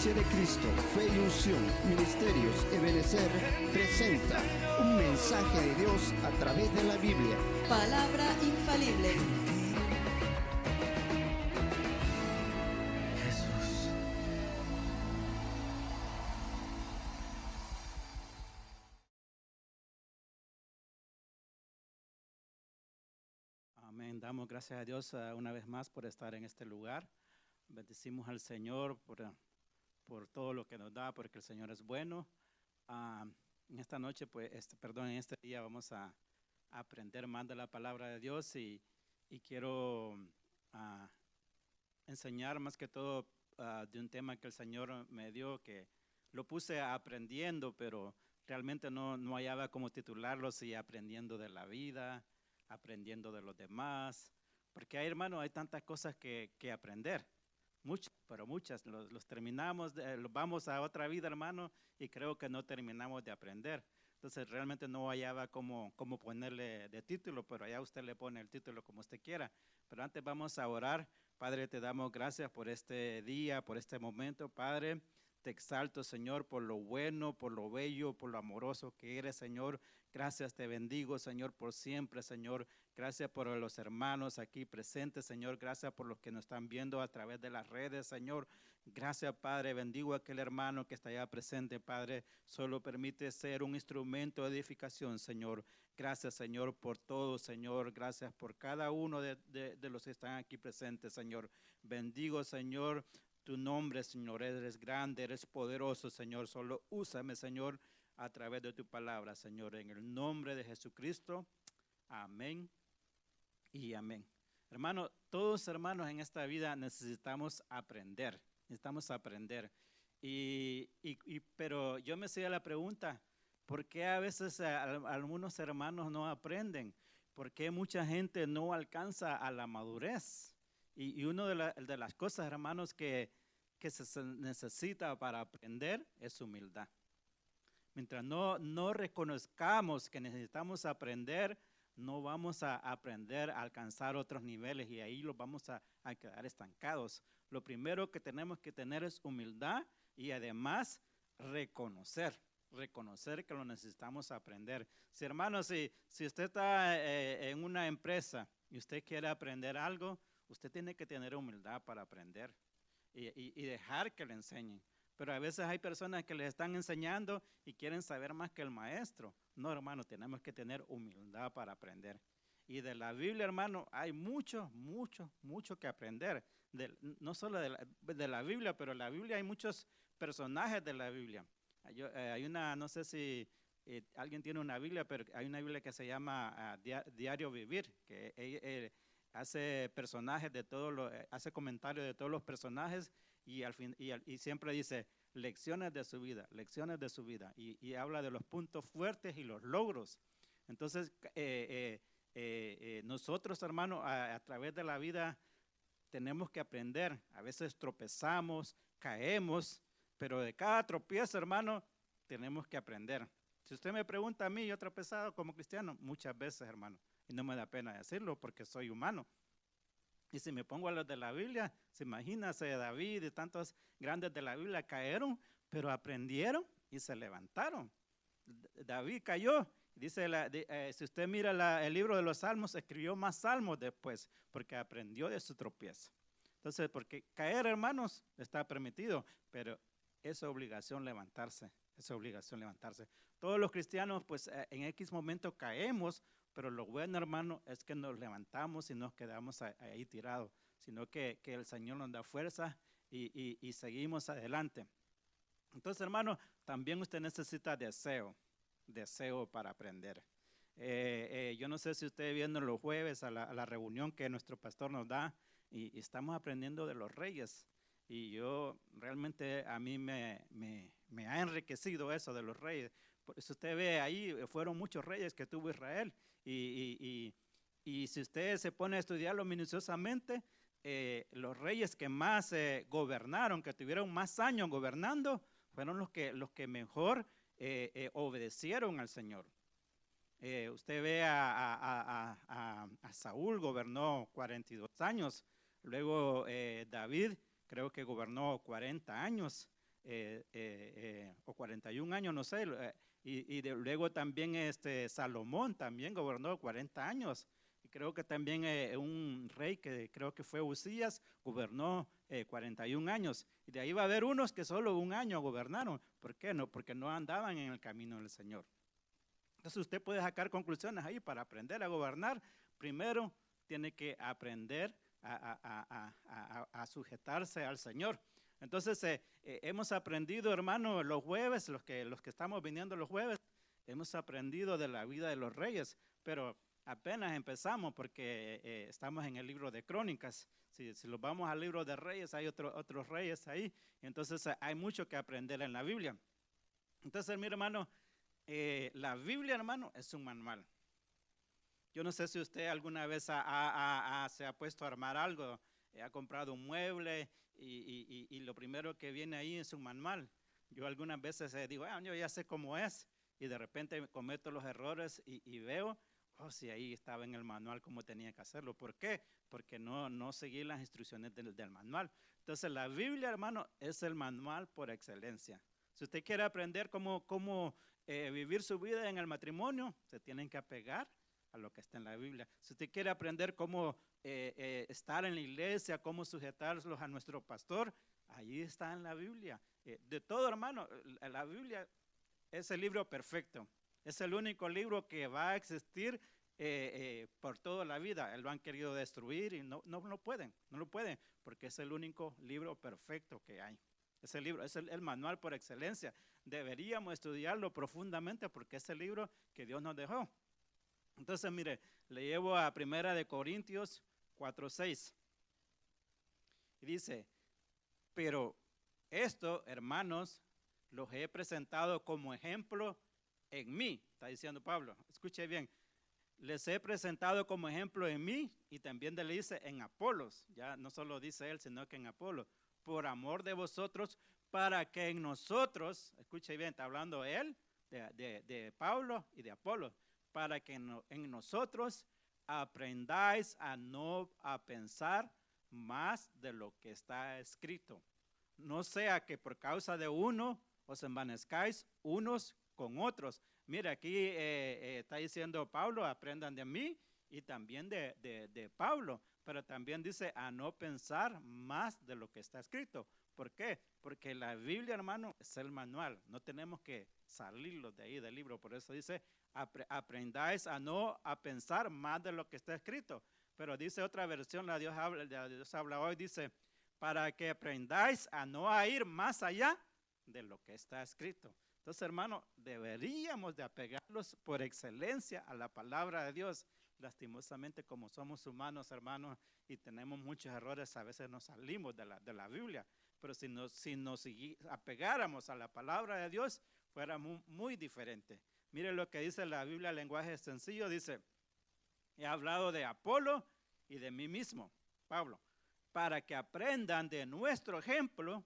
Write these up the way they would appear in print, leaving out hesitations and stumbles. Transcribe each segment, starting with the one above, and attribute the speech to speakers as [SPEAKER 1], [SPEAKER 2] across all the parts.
[SPEAKER 1] Iglesia de Cristo, Fe y Unción, Ministerios Ebenecer presenta un mensaje de Dios a través de la Biblia.
[SPEAKER 2] Palabra infalible.
[SPEAKER 3] Jesús. Amén. Damos gracias a Dios una vez más por estar en este lugar. Bendecimos al Señor por todo lo que nos da, porque el Señor es bueno. En esta noche, pues, en este día vamos a aprender más de la palabra de Dios y quiero enseñar más que todo de un tema que el Señor me dio, que lo puse aprendiendo, pero realmente no hallaba cómo titularlo, si aprendiendo de la vida, aprendiendo de los demás, porque hay, hermano, hay tantas cosas que aprender. Muchas, pero muchas, los terminamos, los vamos a otra vida, hermano, y creo que no terminamos de aprender. Entonces realmente no hallaba cómo ponerle de título, pero allá usted le pone el título como usted quiera. Pero antes vamos a orar. Padre, te damos gracias por este día, por este momento, Padre. Te exalto, Señor, por lo bueno, por lo bello, por lo amoroso que eres, Señor. Gracias, te bendigo, Señor, por siempre, Señor. Gracias por los hermanos aquí presentes, Señor. Gracias por los que nos están viendo a través de las redes, Señor. Gracias, Padre. Bendigo a aquel hermano que está allá presente, Padre. Solo permite ser un instrumento de edificación, Señor. Gracias, Señor, por todo, Señor. Gracias por cada uno de los que están aquí presentes, Señor. Bendigo, Señor, tu nombre, Señor. Eres grande, eres poderoso, Señor. Solo úsame, Señor, a través de tu palabra, Señor. En el nombre de Jesucristo. Amén y amén. Hermano, todos hermanos en esta vida necesitamos aprender. Pero yo me hacía la pregunta, ¿por qué a veces algunos hermanos no aprenden? ¿Por qué mucha gente no alcanza a la madurez? Y una de las cosas, hermanos, que se necesita para aprender es humildad. Mientras no reconozcamos que necesitamos aprender, no vamos a aprender a alcanzar otros niveles y ahí los vamos a quedar estancados. Lo primero que tenemos que tener es humildad y además reconocer que lo necesitamos aprender. Si, hermano, si usted está en una empresa y usted quiere aprender algo, usted tiene que tener humildad para aprender y dejar que le enseñen. Pero a veces hay personas que les están enseñando y quieren saber más que el maestro. No, hermano, tenemos que tener humildad para aprender. Y de la Biblia, hermano, hay mucho que aprender. No solo de la Biblia, pero en la Biblia hay muchos personajes de la Biblia. Hay una, no sé si alguien tiene una Biblia, pero hay una Biblia que se llama Diario Vivir, que hace personajes de todos hace comentarios de todos los personajes y siempre dice lecciones de su vida y habla de los puntos fuertes y los logros. Entonces nosotros, hermanos, a través de la vida tenemos que aprender. A veces tropezamos, caemos, pero de cada tropiezo, hermano, tenemos que aprender. Si usted me pregunta a mí, yo he tropezado como cristiano muchas veces, hermano, y no me da pena decirlo porque soy humano. Y si me pongo a los de la Biblia, se imagina, David y tantos grandes de la Biblia cayeron, pero aprendieron y se levantaron. David cayó. Dice, si usted mira el libro de los Salmos, escribió más salmos después, porque aprendió de su tropiezo. Entonces, porque caer, hermanos, está permitido, pero es obligación levantarse. Todos los cristianos, pues, en X momento caemos, pero lo bueno, hermano, es que nos levantamos y nos quedamos ahí tirados, sino que el Señor nos da fuerza y seguimos adelante. Entonces, hermano, también usted necesita deseo para aprender. Yo no sé si usted viendo los jueves a la reunión que nuestro pastor nos da y estamos aprendiendo de los reyes. Y yo realmente a mí me ha enriquecido eso de los reyes. Si usted ve ahí, fueron muchos reyes que tuvo Israel. Y si usted se pone a estudiarlo minuciosamente, los reyes que más gobernaron, que tuvieron más años gobernando, fueron los que mejor obedecieron al Señor. Usted ve a Saúl, gobernó 42 años. Luego David creo que gobernó 40 años. o 41 años, no sé, luego también Salomón también gobernó 40 años. Y creo que también un rey que creo que fue Usías gobernó 41 años. Y de ahí va a haber unos que solo un año gobernaron. ¿Por qué no? Porque no andaban en el camino del Señor. Entonces usted puede sacar conclusiones ahí para aprender a gobernar. Primero tiene que aprender a sujetarse al Señor. Entonces hemos aprendido, hermano, los jueves, los que estamos viniendo los jueves, hemos aprendido de la vida de los reyes, pero apenas empezamos porque estamos en el libro de Crónicas. Si los vamos al libro de Reyes, hay otros reyes ahí. Entonces hay mucho que aprender en la Biblia. Entonces, mi hermano, la Biblia, hermano, es un manual. Yo no sé si usted alguna vez se ha puesto a armar algo, ha comprado un mueble y lo primero que viene ahí es un manual. Yo algunas veces digo, yo ya sé cómo es, y de repente cometo los errores y veo, si ahí estaba en el manual cómo tenía que hacerlo. ¿Por qué? Porque no seguí las instrucciones del manual. Entonces la Biblia, hermano, es el manual por excelencia. Si usted quiere aprender cómo vivir su vida en el matrimonio, se tienen que apegar a lo que está en la Biblia. Si usted quiere aprender cómo estar en la iglesia, cómo sujetarlos a nuestro pastor, ahí está en la Biblia. De todo, hermano, la Biblia es el libro perfecto. Es el único libro que va a existir por toda la vida. Lo han querido destruir y no lo pueden, porque es el único libro perfecto que hay. Ese libro es el manual por excelencia. Deberíamos estudiarlo profundamente porque es el libro que Dios nos dejó. Entonces, mire, le llevo a 1 Corintios 4:6. Y dice, pero esto, hermanos, los he presentado como ejemplo en mí, está diciendo Pablo. Escuche bien, les he presentado como ejemplo en mí, y también le dice en Apolos. Ya no solo dice él, sino que en Apolos, por amor de vosotros, para que en nosotros, escuche bien, está hablando él, de Pablo y de Apolos, para que en nosotros aprendáis a pensar más de lo que está escrito. No sea que por causa de uno os envanezcáis unos con otros. Mira, aquí está diciendo Pablo, aprendan de mí, y también de Pablo, pero también dice a no pensar más de lo que está escrito. ¿Por qué? Porque la Biblia, hermano, es el manual. No tenemos que salirlo de ahí del libro. Por eso dice, aprendáis a pensar más de lo que está escrito. Pero dice otra versión, la Dios habla hoy, dice, para que aprendáis a no ir más allá de lo que está escrito. Entonces, hermano, deberíamos de apegarlos por excelencia a la palabra de Dios. Lastimosamente, como somos humanos, hermanos, y tenemos muchos errores, a veces nos salimos de la Biblia. Pero si nos apegáramos a la palabra de Dios, fuera muy diferente. Mire lo que dice la Biblia, el lenguaje sencillo, dice, he hablado de Apolo y de mí mismo, Pablo, para que aprendan de nuestro ejemplo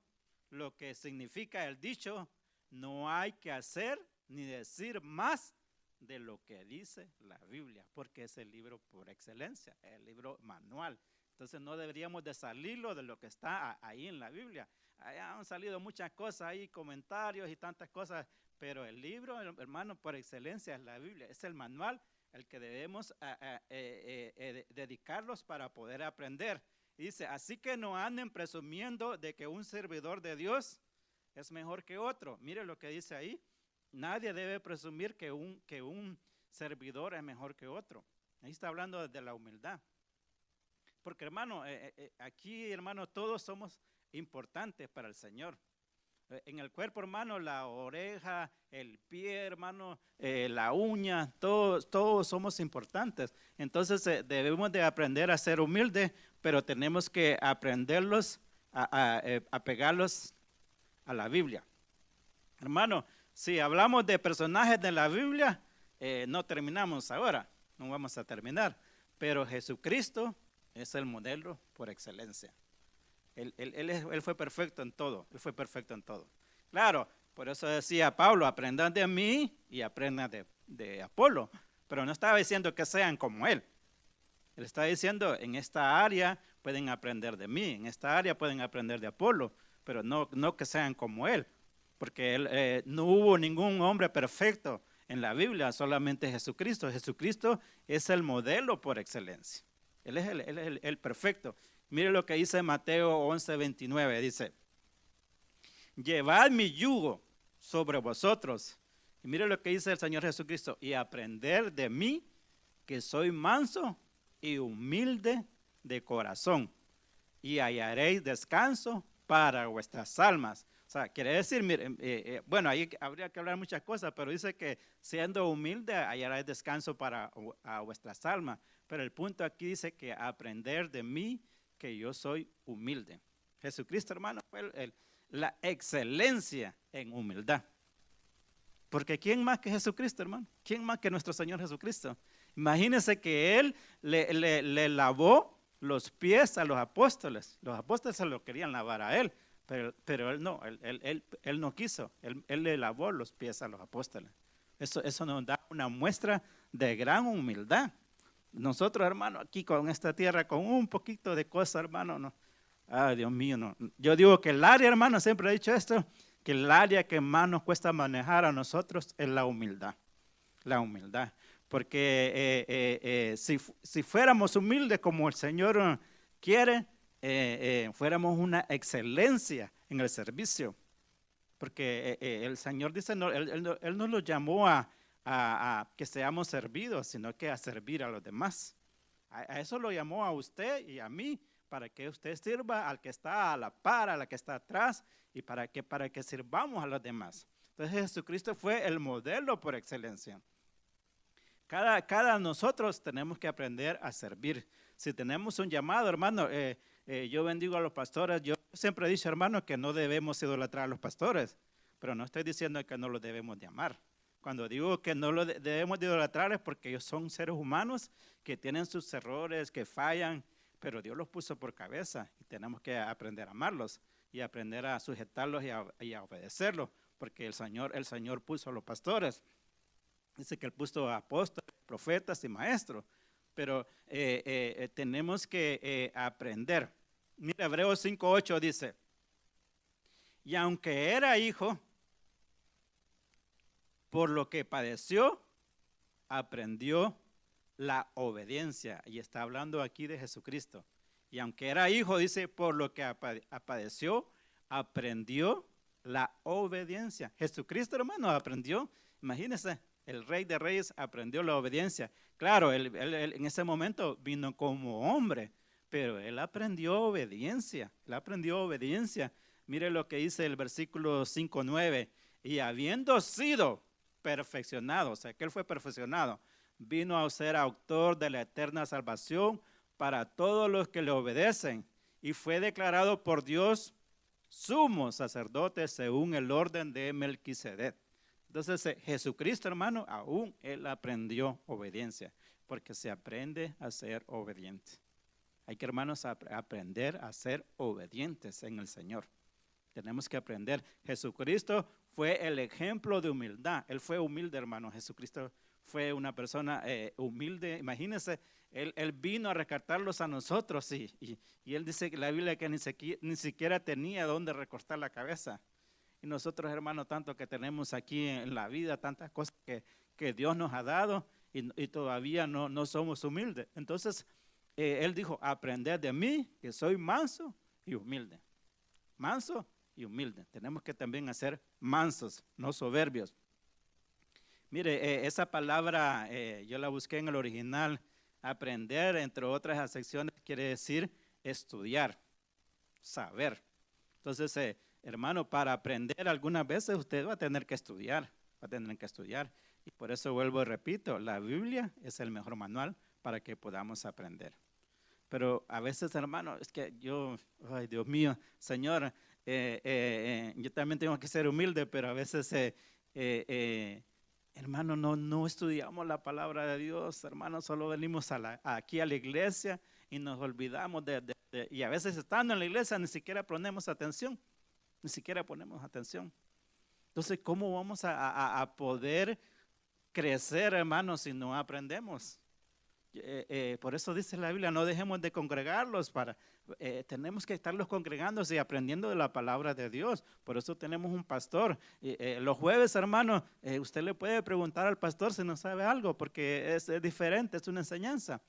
[SPEAKER 3] lo que significa el dicho, no hay que hacer ni decir más de lo que dice la Biblia, porque es el libro por excelencia, el libro manual. Entonces no deberíamos de salirlo de lo que está ahí en la Biblia. Ahí han salido muchas cosas ahí, comentarios y tantas cosas, pero el libro, hermano, por excelencia es la Biblia, es el manual el que debemos dedicarlos para poder aprender. Y dice, así que no anden presumiendo de que un servidor de Dios es mejor que otro. Mire lo que dice ahí, nadie debe presumir que un servidor es mejor que otro. Ahí está hablando de la humildad. Porque, hermano, aquí, hermano, todos somos importantes para el Señor. En el cuerpo, hermano, la oreja, el pie, hermano, la uña, todos somos importantes. Entonces debemos de aprender a ser humildes, pero tenemos que aprenderlos, a pegarlos a la Biblia. Hermano, si hablamos de personajes de la Biblia, no terminamos ahora, no vamos a terminar, pero Jesucristo es el modelo por excelencia. Él fue perfecto en todo, él fue perfecto en todo. Claro, por eso decía Pablo, aprendan de mí y aprendan de Apolo, pero no estaba diciendo que sean como él. Él está diciendo, en esta área pueden aprender de mí, en esta área pueden aprender de Apolo, pero no que sean como Él, porque no hubo ningún hombre perfecto en la Biblia, solamente Jesucristo. Jesucristo es el modelo por excelencia. Él es el perfecto. Mire lo que dice Mateo 11:29, dice, llevad mi yugo sobre vosotros. Y mire lo que dice el Señor Jesucristo, y aprender de mí, que soy manso y humilde de corazón, y hallaréis descanso para vuestras almas. O sea, quiere decir, mire, bueno, ahí habría que hablar muchas cosas, pero dice que siendo humilde hallaréis descanso para a vuestras almas. Pero el punto aquí dice que aprender de mí, que yo soy humilde. Jesucristo, hermano, fue la excelencia en humildad. Porque ¿quién más que Jesucristo, hermano? ¿Quién más que nuestro Señor Jesucristo? Imagínense que Él le lavó los pies a los apóstoles. Los apóstoles se lo querían lavar a Él, pero Él no, él no quiso. Él le lavó los pies a los apóstoles. Eso nos da una muestra de gran humildad. Nosotros, hermano, aquí con esta tierra, con un poquito de cosa, hermano, no. Ay, Dios mío, no. Yo digo que el área, hermano, siempre he dicho esto, que el área que más nos cuesta manejar a nosotros es la humildad. La humildad. Porque si fuéramos humildes como el Señor quiere, fuéramos una excelencia en el servicio. Porque el Señor dice, no, Él no nos llamó a que seamos servidos, sino que a servir a los demás. A eso lo llamó a usted y a mí, para que usted sirva al que está a la par, a la que está atrás, y para que sirvamos a los demás. Entonces Jesucristo fue el modelo por excelencia. Cada nosotros tenemos que aprender a servir. Si tenemos un llamado, hermano, yo bendigo a los pastores. Yo siempre he dicho, hermano, que no debemos idolatrar a los pastores, pero no estoy diciendo que no los debemos de amar. Cuando digo que no los debemos de idolatrar es porque ellos son seres humanos que tienen sus errores, que fallan, pero Dios los puso por cabeza y tenemos que aprender a amarlos y aprender a sujetarlos y a obedecerlos, porque el Señor puso a los pastores. Dice que Él puso a apóstoles, profetas y maestros, pero tenemos que aprender. Mira, Hebreos 5:8 dice, y aunque era hijo, por lo que padeció, aprendió la obediencia. Y está hablando aquí de Jesucristo. Y aunque era hijo, dice, por lo que padeció, aprendió la obediencia. Jesucristo, hermano, aprendió. Imagínense, el Rey de Reyes aprendió la obediencia. Claro, él en ese momento vino como hombre, pero él aprendió obediencia. Él aprendió obediencia. Mire lo que dice el versículo 5:9. Y habiendo sido perfeccionado, o sea, que él fue perfeccionado, vino a ser autor de la eterna salvación para todos los que le obedecen, y fue declarado por Dios sumo sacerdote según el orden de Melquisedec. Entonces Jesucristo, hermano, aún él aprendió obediencia, porque se aprende a ser obediente. Hay que, hermanos, aprender a ser obedientes en el Señor. Tenemos que aprender. Jesucristo fue el ejemplo de humildad. Él fue humilde, hermano. Jesucristo fue una persona humilde. Imagínense, él vino a rescatarlos a nosotros y él dice que la Biblia que ni siquiera tenía dónde recostar la cabeza. Y nosotros, hermano, tanto que tenemos aquí en la vida, tantas cosas que Dios nos ha dado y todavía no somos humildes. Entonces, él dijo, aprended de mí, que soy manso y humilde. Manso y humilde. Tenemos que también ser mansos, no soberbios. Mire, esa palabra yo la busqué en el original. Aprender, entre otras acepciones, quiere decir estudiar, saber. Entonces, hermano, para aprender algunas veces usted va a tener que estudiar, Y por eso vuelvo y repito, la Biblia es el mejor manual para que podamos aprender. Pero a veces, hermano, es que ay Dios mío, Señor, yo también tengo que ser humilde, pero a veces, hermano, no estudiamos la palabra de Dios, hermano, solo venimos aquí a la iglesia y nos olvidamos y a veces estando en la iglesia ni siquiera ponemos atención, Entonces, ¿cómo vamos a poder crecer, hermano, si no aprendemos? Por eso dice la Biblia, no dejemos de congregarlos, tenemos que estarlos congregándose y aprendiendo de la palabra de Dios. Por eso tenemos un pastor. Los jueves, hermano, usted le puede preguntar al pastor si no sabe algo, porque es diferente, es una enseñanza.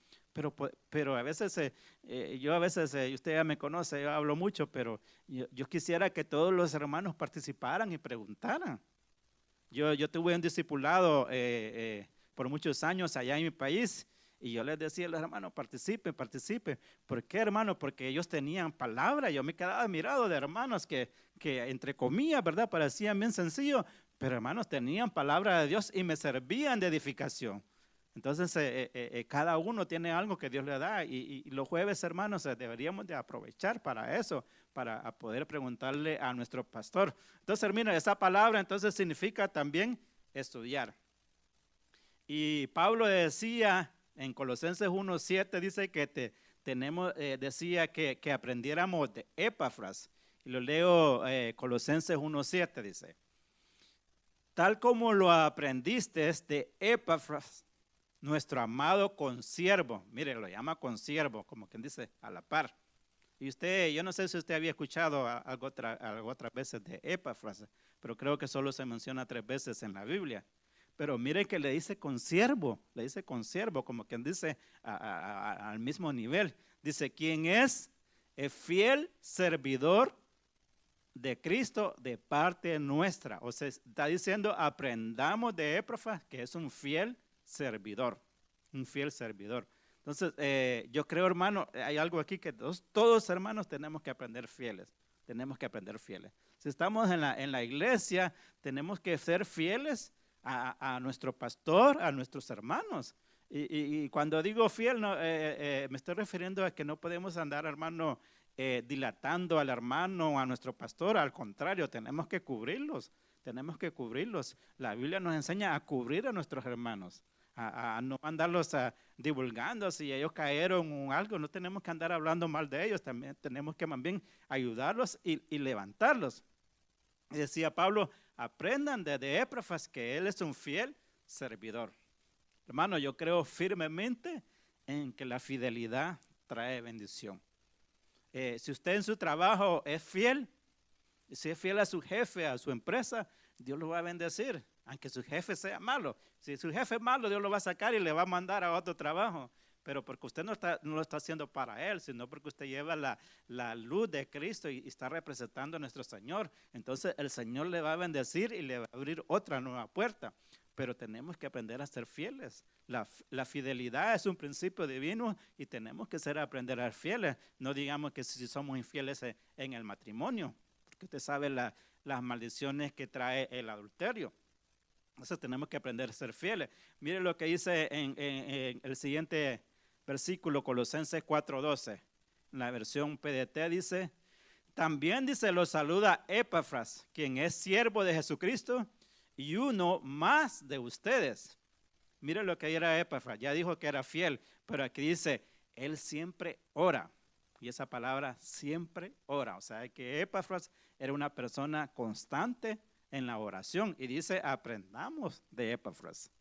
[SPEAKER 3] Pero a veces, usted ya me conoce, yo hablo mucho, pero yo quisiera que todos los hermanos participaran y preguntaran. Yo tuve un discipulado por muchos años allá en mi país, y yo les decía a los hermanos, participen. ¿Por qué, hermano? Porque ellos tenían palabra. Yo me quedaba admirado de hermanos que entre comillas, ¿verdad? Parecían bien sencillos, pero hermanos tenían palabra de Dios y me servían de edificación. Entonces, cada uno tiene algo que Dios le da, y los jueves, hermanos, deberíamos de aprovechar para eso, para poder preguntarle a nuestro pastor. Entonces, mira, esa palabra entonces significa también estudiar. Y Pablo decía en Colosenses 1:7, dice que decía que aprendiéramos de Epafras. Y lo leo, Colosenses 1:7 dice, tal como lo aprendiste de Epafras, nuestro amado consiervo. Mire, lo llama consiervo, como quien dice, a la par. Y usted, yo no sé si usted había escuchado algo otras veces de Epafras, pero creo que solo se menciona 3 veces en la Biblia. Pero mire que le dice consiervo, como quien dice al mismo nivel. Dice, ¿quién es? Es fiel servidor de Cristo de parte nuestra. O sea, está diciendo, aprendamos de Epafras, que es un fiel servidor. Entonces, yo creo, hermano, hay algo aquí que todos hermanos tenemos que aprender fieles. Si estamos en la iglesia, tenemos que ser fieles a nuestro pastor, a nuestros hermanos. Y cuando digo fiel, me estoy refiriendo a que no podemos andar, hermano, dilatando al hermano o a nuestro pastor. Al contrario, tenemos que cubrirlos. La Biblia nos enseña a cubrir a nuestros hermanos, a no andarlos divulgando si ellos cayeron o algo. No tenemos que andar hablando mal de ellos, también tenemos que más bien ayudarlos y levantarlos. Y decía Pablo, aprendan de Epafras que él es un fiel servidor. Hermano, yo creo firmemente en que la fidelidad trae bendición. Si usted en su trabajo es fiel, si es fiel a su jefe, a su empresa, Dios lo va a bendecir, aunque su jefe sea malo. Si su jefe es malo, Dios lo va a sacar y le va a mandar a otro trabajo. Pero porque usted no lo está haciendo para él, sino porque usted lleva la luz de Cristo y está representando a nuestro Señor. Entonces el Señor le va a bendecir y le va a abrir otra nueva puerta. Pero tenemos que aprender a ser fieles. La fidelidad es un principio divino y tenemos que aprender a ser fieles. No digamos que si somos infieles en el matrimonio, porque usted sabe las maldiciones que trae el adulterio. Entonces tenemos que aprender a ser fieles. Mire lo que dice en el siguiente versículo, Colosenses 4:12. En la versión PDT dice, también dice, lo saluda Epafras, quien es siervo de Jesucristo y uno más de ustedes. Mire lo que era Epafras, ya dijo que era fiel, pero aquí dice, él siempre ora. Y esa palabra siempre ora. O sea que Epafras era una persona constante en la oración. Y dice, aprendamos de Epafras,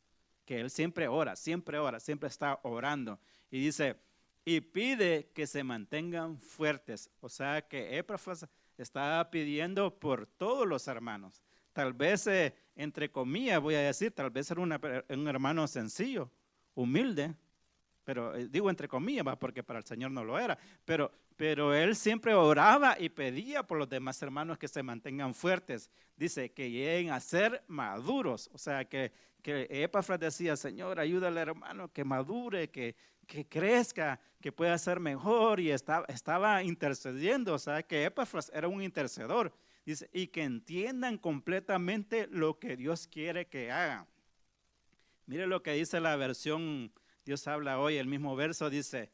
[SPEAKER 3] que él siempre ora, siempre está orando. Y dice, y pide que se mantengan fuertes. O sea que Epafras estaba pidiendo por todos los hermanos. Tal vez, entre comillas, voy a decir, tal vez era un hermano sencillo, humilde, pero digo entre comillas, porque para el Señor no lo era, pero él siempre oraba y pedía por los demás hermanos que se mantengan fuertes. Dice que lleguen a ser maduros, o sea que Epafras decía, Señor, ayúdale hermano que madure, que crezca, que pueda ser mejor, y estaba intercediendo. O sea que Epafras era un intercedor. Dice, y que entiendan completamente lo que Dios quiere que hagan. Mire lo que dice la versión Dios habla hoy, el mismo verso dice,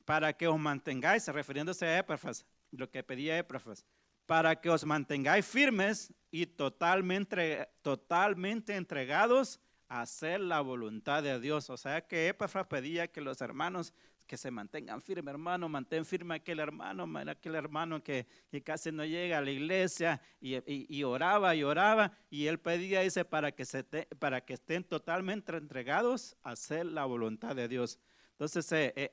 [SPEAKER 3] para que os mantengáis, refiriéndose a Epafras, lo que pedía Epafras, para que os mantengáis firmes y totalmente entregados hacer la voluntad de Dios. O sea que Epafras pedía que los hermanos que se mantengan firmes, hermano, mantén firme aquel hermano que casi no llega a la iglesia y oraba, y él pedía, dice, para que estén totalmente entregados a hacer la voluntad de Dios. Entonces,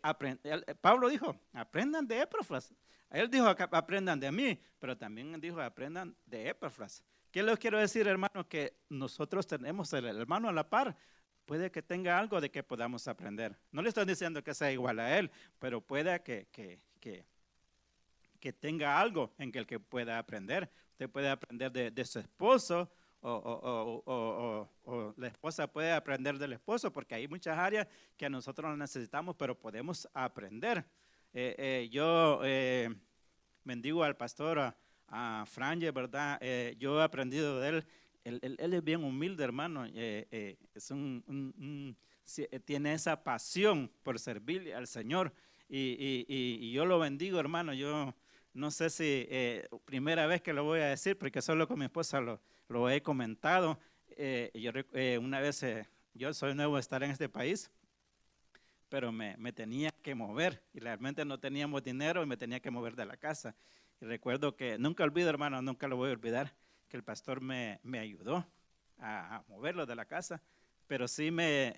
[SPEAKER 3] Pablo dijo, aprendan de Epafras. Él dijo, aprendan de mí, pero también dijo, aprendan de Epafras. ¿Qué les quiero decir, hermano? Que nosotros tenemos el hermano a la par. Puede que tenga algo de que podamos aprender. No le estoy diciendo que sea igual a él, pero puede que tenga algo en el que pueda aprender. Usted puede aprender de su esposo, o la esposa puede aprender del esposo, porque hay muchas áreas que nosotros no necesitamos, pero podemos aprender. Yo bendigo al pastor a Franje, ¿verdad? Yo he aprendido de él. Él es bien humilde, hermano. Tiene esa pasión por servirle al Señor. Y yo lo bendigo, hermano. Yo no sé si primera vez que lo voy a decir, porque solo con mi esposa lo he comentado. Una vez, yo soy nuevo de estar en este país, pero me tenía que mover y realmente no teníamos dinero y me tenía que mover de la casa. Y recuerdo que, nunca olvido, hermano, nunca lo voy a olvidar, que el pastor me ayudó a moverlo de la casa, pero sí me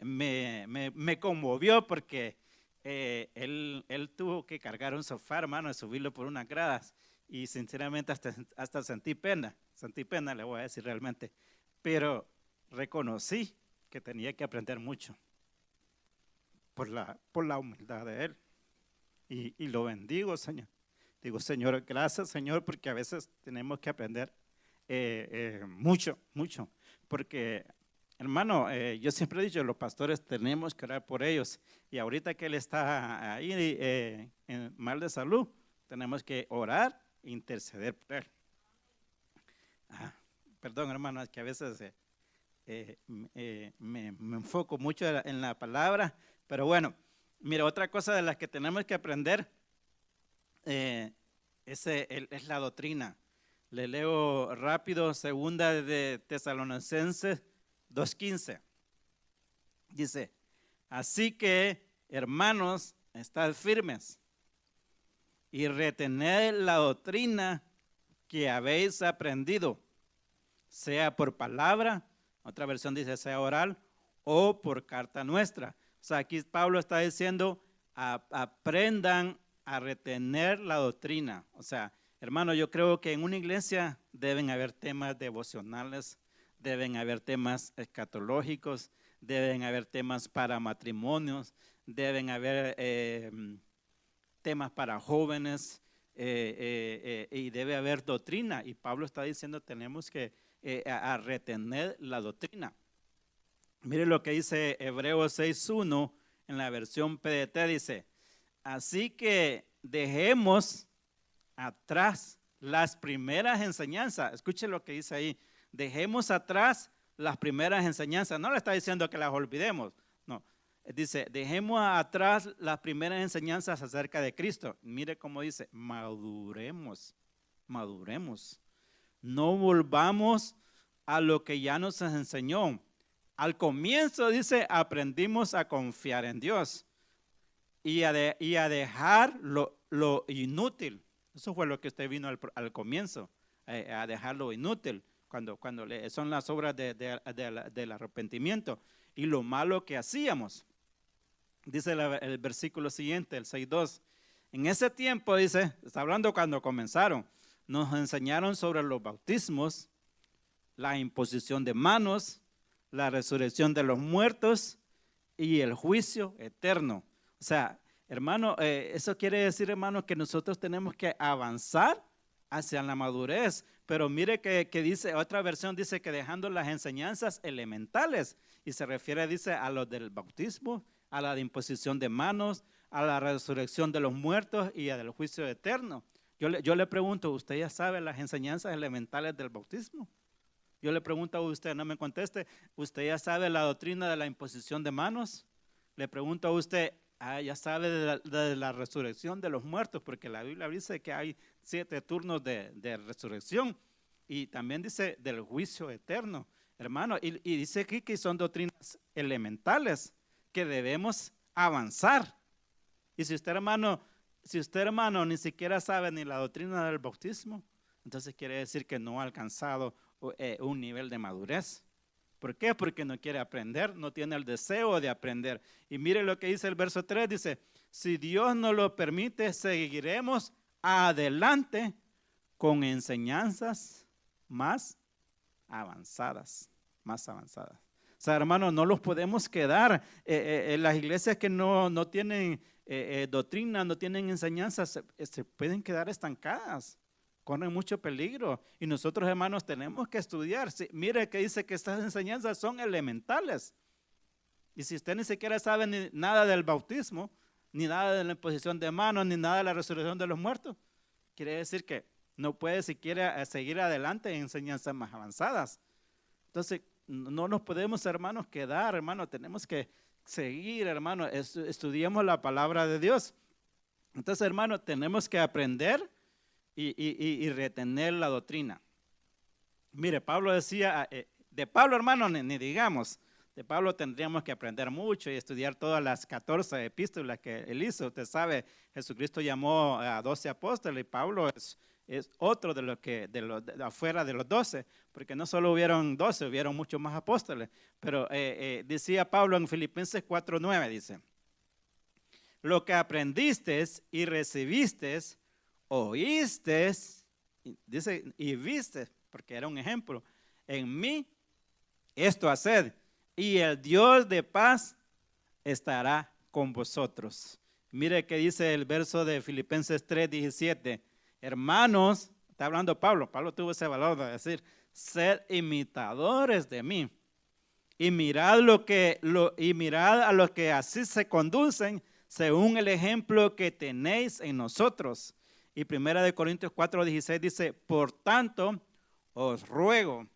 [SPEAKER 3] conmovió porque él tuvo que cargar un sofá, hermano, y subirlo por unas gradas, y sinceramente hasta sentí pena, le voy a decir realmente, pero reconocí que tenía que aprender mucho por la humildad de él, y lo bendigo, Señor. Digo, Señor, gracias, Señor, porque a veces tenemos que aprender mucho, porque, hermano, yo siempre he dicho, los pastores tenemos que orar por ellos, y ahorita que él está ahí mal de salud, tenemos que orar e interceder por él. Perdón, hermano, es que a veces me enfoco mucho en la palabra, pero bueno, mira, otra cosa de las que tenemos que aprender es la doctrina. Le leo rápido, segunda de Tesalonicenses 2:15. Dice, así que, hermanos, estad firmes y retened la doctrina que habéis aprendido, sea por palabra, otra versión dice sea oral, o por carta nuestra. O sea, aquí Pablo está diciendo, aprendan a retener la doctrina. O sea, hermano, yo creo que en una iglesia deben haber temas devocionales, deben haber temas escatológicos, deben haber temas para matrimonios, deben haber temas para jóvenes, y debe haber doctrina. Y Pablo está diciendo, tenemos que a retener la doctrina. Mire lo que dice Hebreos 6:1 en la versión PDT, dice, así que dejemos atrás las primeras enseñanzas. Escuche lo que dice ahí, dejemos atrás las primeras enseñanzas. No le está diciendo que las olvidemos, no. Dice, dejemos atrás las primeras enseñanzas acerca de Cristo. Mire cómo dice, maduremos. No volvamos a lo que ya nos enseñó. Al comienzo dice, aprendimos a confiar en Dios y a dejar lo inútil. Eso fue lo que usted vino al comienzo, a dejar lo inútil, cuando son las obras del arrepentimiento y lo malo que hacíamos. Dice el versículo siguiente, el 6:2. En ese tiempo, dice, está hablando cuando comenzaron, nos enseñaron sobre los bautismos, la imposición de manos, la resurrección de los muertos y el juicio eterno. O sea, hermano, eso quiere decir, hermano, que nosotros tenemos que avanzar hacia la madurez. Pero mire que dice, otra versión dice que dejando las enseñanzas elementales, y se refiere, dice, a lo del bautismo, a la de imposición de manos, a la resurrección de los muertos y al juicio eterno. Yo le pregunto, ¿usted ya sabe las enseñanzas elementales del bautismo? Yo le pregunto a usted, no me conteste, ¿usted ya sabe la doctrina de la imposición de manos? Le pregunto a usted, ya sabe de la resurrección de los muertos, porque la Biblia dice que hay 7 turnos de resurrección, y también dice del juicio eterno. hermano, y dice aquí que son doctrinas elementales que debemos avanzar. Y si usted, hermano, ni siquiera sabe ni la doctrina del bautismo, entonces quiere decir que no ha alcanzado un nivel de madurez. ¿Por qué? Porque no quiere aprender, no tiene el deseo de aprender. Y mire lo que dice el verso 3, dice, si Dios nos lo permite, seguiremos adelante con enseñanzas más avanzadas, más avanzadas. O sea, hermano, no los podemos quedar. Las iglesias que no tienen doctrina, no tienen enseñanzas, se pueden quedar estancadas. Corren mucho peligro. Y nosotros, hermanos, tenemos que estudiar. Sí, mire que dice que estas enseñanzas son elementales. Y si usted ni siquiera sabe ni nada del bautismo, ni nada de la imposición de manos, ni nada de la resurrección de los muertos, quiere decir que no puede siquiera seguir adelante en enseñanzas más avanzadas. Entonces, no nos podemos, hermanos, quedar, hermanos. Tenemos que seguir, hermanos. Estudiemos la palabra de Dios. Entonces, hermanos, tenemos que aprender y retener la doctrina. Mire, Pablo decía, de Pablo, hermano, ni digamos, de Pablo tendríamos que aprender mucho y estudiar todas las 14 epístolas que él hizo. Usted sabe, Jesucristo llamó a 12 apóstoles y Pablo es otro de afuera de los 12, porque no solo hubieron 12, hubieron muchos más apóstoles. Pero decía Pablo en Filipenses 4:9, dice, lo que aprendiste y recibiste, oíste, dice, y viste, porque era un ejemplo, en mí, esto haced, y el Dios de paz estará con vosotros. Mire que dice el verso de Filipenses 3:17, hermanos, está hablando Pablo tuvo ese valor de decir, sed imitadores de mí, y mirad a los que así se conducen, según el ejemplo que tenéis en nosotros. Y 1 Corintios 4:16 dice, por tanto, os ruego,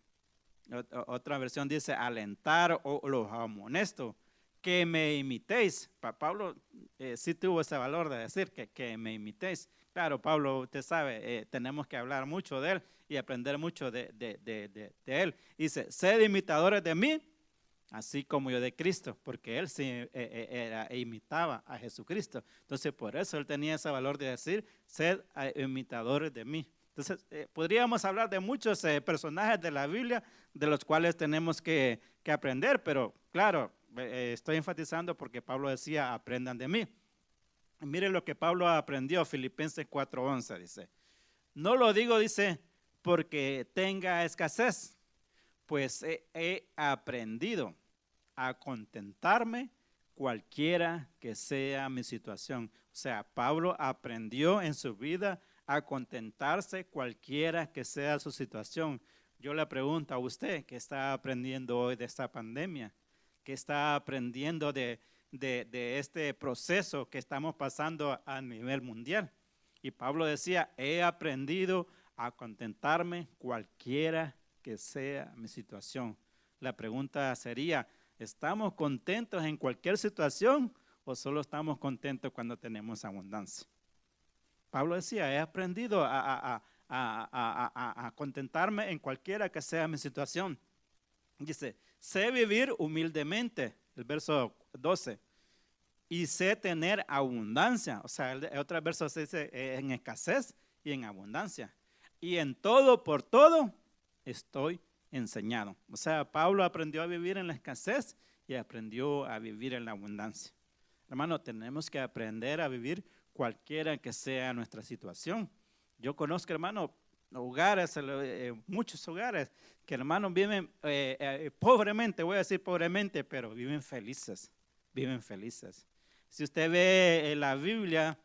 [SPEAKER 3] otra versión dice, alentar o los amonesto, que me imitéis. Pablo sí tuvo ese valor de decir que me imitéis. Claro, Pablo, usted sabe, tenemos que hablar mucho de él y aprender mucho de él. Dice, sed imitadores de mí, así como yo de Cristo, porque él sí imitaba a Jesucristo. Entonces, por eso él tenía ese valor de decir, sed imitadores de mí. Entonces, podríamos hablar de muchos personajes de la Biblia de los cuales tenemos que aprender, pero claro, estoy enfatizando porque Pablo decía, aprendan de mí. Mire lo que Pablo aprendió, Filipenses 4:11, dice, no lo digo, dice, porque tenga escasez, pues he aprendido a contentarme cualquiera que sea mi situación. O sea, Pablo aprendió en su vida a contentarse cualquiera que sea su situación. Yo le pregunto a usted, ¿qué está aprendiendo hoy de esta pandemia? ¿Qué está aprendiendo de este proceso que estamos pasando a nivel mundial? Y Pablo decía, he aprendido a contentarme cualquiera que sea mi situación. La pregunta sería, ¿estamos contentos en cualquier situación o solo estamos contentos cuando tenemos abundancia? Pablo decía, he aprendido a contentarme en cualquiera que sea mi situación. Dice, sé vivir humildemente, el verso 12, y sé tener abundancia. O sea, el otro verso se dice en escasez y en abundancia. Y en todo, por todo, estoy enseñado. O sea, Pablo aprendió a vivir en la escasez y aprendió a vivir en la abundancia. Hermano, tenemos que aprender a vivir cualquiera que sea nuestra situación. Yo conozco, hermano, hogares, muchos hogares que, hermanos, viven pobremente, voy a decir pobremente, pero viven felices, viven felices. Si usted ve en la Biblia,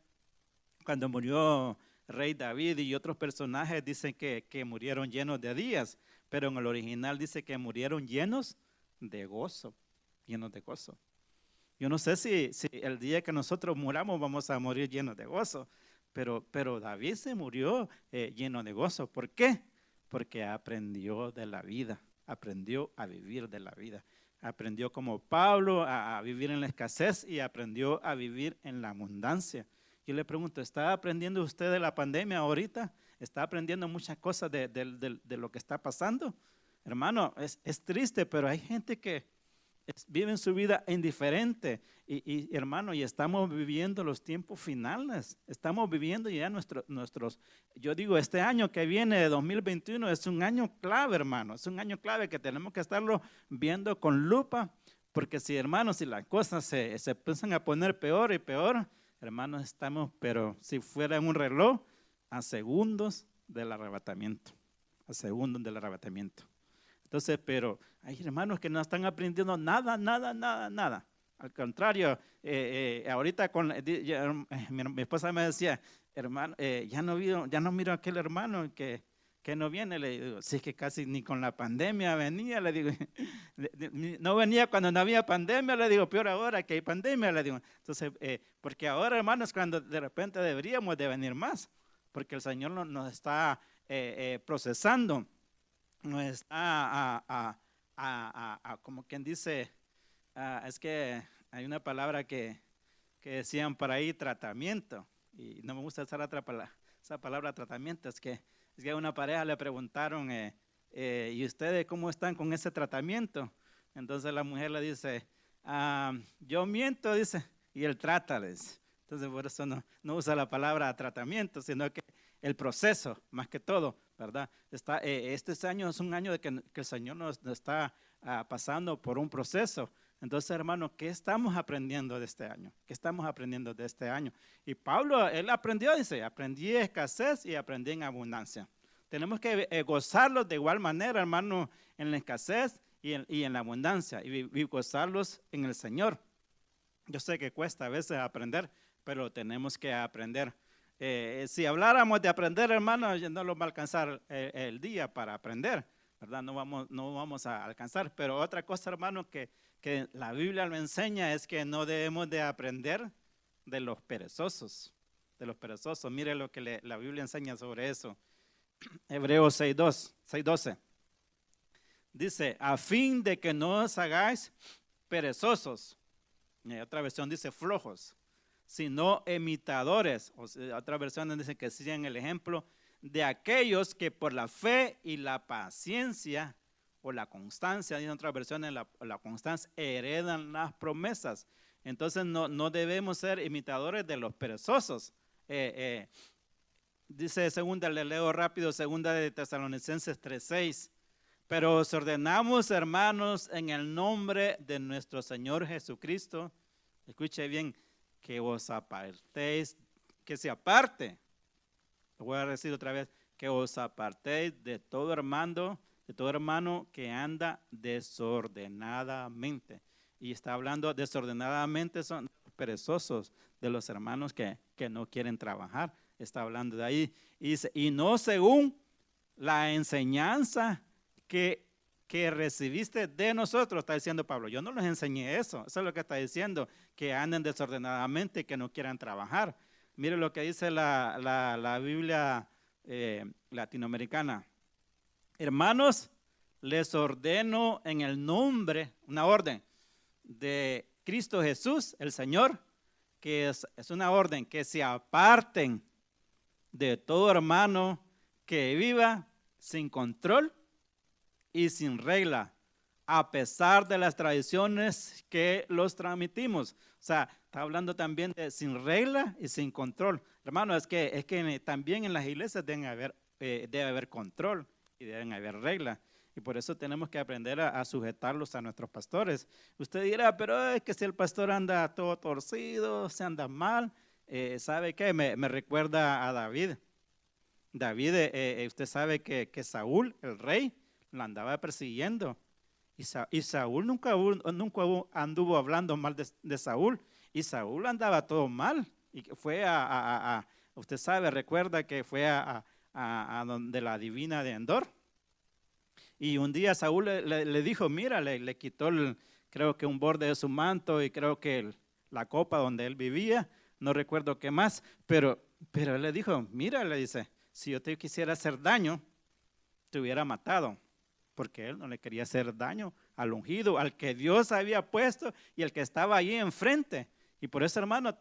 [SPEAKER 3] cuando murió Rey David y otros personajes, dicen que murieron llenos de días, pero en el original dice que murieron llenos de gozo, llenos de gozo. Yo no sé si el día que nosotros muramos vamos a morir llenos de gozo, pero David se murió lleno de gozo. ¿Por qué? Porque aprendió de la vida, aprendió a vivir de la vida. Aprendió como Pablo a vivir en la escasez y aprendió a vivir en la abundancia. Yo le pregunto, ¿está aprendiendo usted de la pandemia ahorita? ¿Está aprendiendo muchas cosas de lo que está pasando? hermano, es triste, pero hay gente que viven su vida indiferente y hermano, y estamos viviendo los tiempos finales, estamos viviendo ya nuestros, yo digo, este año que viene de 2021 es un año clave, hermano, es un año clave que tenemos que estarlo viendo con lupa, porque si, hermanos, si las cosas se empiezan a poner peor y peor, hermanos, estamos, pero si fuera un reloj, a segundos del arrebatamiento, a segundos del arrebatamiento. Entonces, pero hay hermanos que no están aprendiendo nada. Al contrario, ahorita mi esposa me decía, hermano, ya no miro a aquel hermano que no viene. Le digo, sí, es que casi ni con la pandemia venía, le digo, no venía cuando no había pandemia, le digo, peor ahora que hay pandemia, le digo. Entonces, porque ahora, hermanos, cuando de repente deberíamos de venir más, porque el Señor nos está procesando. No está como quien dice, es que hay una palabra que decían por ahí, tratamiento, y no me gusta usar esa palabra tratamiento, es que a una pareja le preguntaron, ¿y ustedes cómo están con ese tratamiento? Entonces la mujer le dice, yo miento, dice, y él trata, dice. Entonces por eso no usa la palabra tratamiento, sino que el proceso, más que todo, ¿verdad? Este año es un año de que el Señor nos está pasando por un proceso. Entonces, hermano, ¿qué estamos aprendiendo de este año? ¿Qué estamos aprendiendo de este año? Y Pablo, él aprendió, dice, aprendí escasez y aprendí en abundancia. Tenemos que gozarlos de igual manera, hermano, en la escasez y en la abundancia, y gozarlos en el Señor. Yo sé que cuesta a veces aprender, pero tenemos que aprender. Si habláramos de aprender, hermano, no lo va a alcanzar el día para aprender, ¿verdad? No vamos a alcanzar. Pero otra cosa, hermano, que la Biblia lo enseña es que no debemos de aprender de los perezosos. Mire lo que la Biblia enseña sobre eso. Hebreos 6:12. Dice, a fin de que no os hagáis perezosos. Otra versión dice flojos, sino imitadores. Otra versión dice que sigan el ejemplo de aquellos que por la fe y la paciencia o la constancia, dice otra versión, la constancia, heredan las promesas. Entonces no debemos ser imitadores de los perezosos. Dice segunda, le leo rápido, segunda de Tesalonicenses 3:6. Pero os ordenamos, hermanos, en el nombre de nuestro Señor Jesucristo, escuche bien, que os apartéis, que se aparte, lo voy a decir otra vez, que os apartéis de todo hermano que anda desordenadamente. Y está hablando desordenadamente, son perezosos, de los hermanos que no quieren trabajar. Está hablando de ahí. Y dice, y no según la enseñanza que recibiste de nosotros, está diciendo Pablo. Yo no les enseñé eso es lo que está diciendo, que anden desordenadamente y que no quieran trabajar. Mire lo que dice la Biblia latinoamericana. Hermanos, les ordeno en el nombre, una orden de Cristo Jesús, el Señor, que es una orden, que se aparten de todo hermano que viva sin control y sin regla, a pesar de las tradiciones que los transmitimos. O sea, está hablando también de sin regla y sin control. Hermano, es que también en las iglesias debe haber control y deben haber reglas. Y por eso tenemos que aprender a sujetarlos a nuestros pastores. Usted dirá, pero es que si el pastor anda todo torcido, se anda mal, ¿sabe qué? Me recuerda a David. David, usted sabe que Saúl, el rey, lo andaba persiguiendo. Y Saúl nunca anduvo hablando mal de Saúl. Y Saúl andaba todo mal. Y fue usted sabe, recuerda que fue a donde la divina de Endor. Y un día Saúl le dijo, mira, le quitó creo que un borde de su manto y creo que la copa donde él vivía, no recuerdo qué más, pero él le dijo, mira, le dice, si yo te quisiera hacer daño, te hubiera matado, porque él no le quería hacer daño al ungido, al que Dios había puesto y al que estaba allí enfrente. Y por eso, hermano,